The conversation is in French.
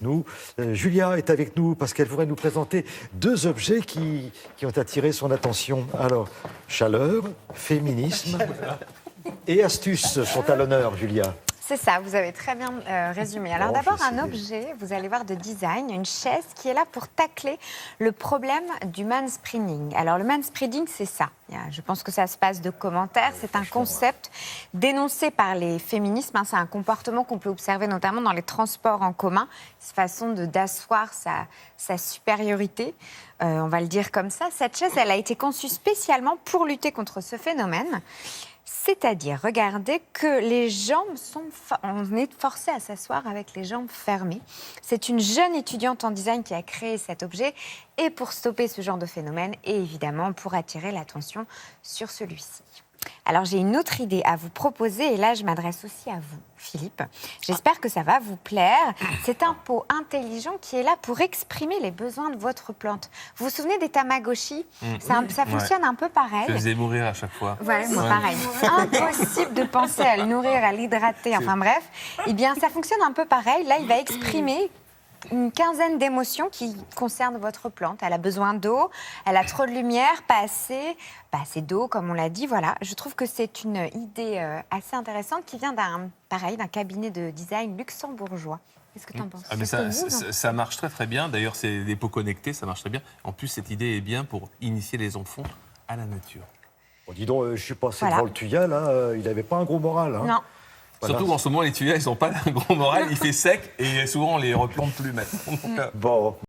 Nous, Julia est avec nous parce qu'elle voudrait nous présenter deux objets qui ont attiré son attention. Alors, chaleur, féminisme et astuces sont à l'honneur, Julia. C'est ça, vous avez très bien résumé. Alors Bon, d'abord, je vais un essayer. objet, vous allez voir, de design, une chaise qui est là pour tacler le problème du manspreading. Alors le manspreading, c'est ça. Je pense que ça se passe de commentaires. C'est un concept dénoncé par les féminismes. C'est un comportement qu'on peut observer notamment dans les transports en commun. Cette façon d'asseoir sa supériorité, on va le dire comme ça. Cette chaise, elle a été conçue spécialement pour lutter contre ce phénomène. C'est-à-dire, regardez que les jambes on est forcé à s'asseoir avec les jambes fermées. C'est une jeune étudiante en design qui a créé cet objet et pour stopper ce genre de phénomène et évidemment pour attirer l'attention sur celui-ci. Alors j'ai une autre idée à vous proposer et là je m'adresse aussi à vous, Philippe. J'espère que ça va vous plaire. C'est un pot intelligent qui est là pour exprimer les besoins de votre plante. Vous vous souvenez des Tamagotchi? Ça fonctionne un peu pareil. Je faisais mourir à chaque fois. Ouais, moi, pareil. Impossible de penser à le nourrir, à l'hydrater, enfin bref. Eh bien, ça fonctionne un peu pareil. Là, il va exprimer une quinzaine d'émotions qui concernent votre plante. Elle a besoin d'eau, elle a trop de lumière, pas assez d'eau, comme on l'a dit. Voilà, je trouve que c'est une idée assez intéressante qui vient d'un cabinet de design luxembourgeois. Qu'est-ce que tu en penses? Mais ça marche très très bien. D'ailleurs, c'est des pots connectés, ça marche très bien. En plus, cette idée est bien pour initier les enfants à la nature. Bon, dis donc, je suis passé Voilà. devant le tuyau, là, il n'avait pas un gros moral. Hein. Non. Voilà. Surtout qu'en ce moment, les tuyaux, ils n'ont pas un gros moral. Il fait sec et souvent, on les replante plus maintenant. Donc, Bon.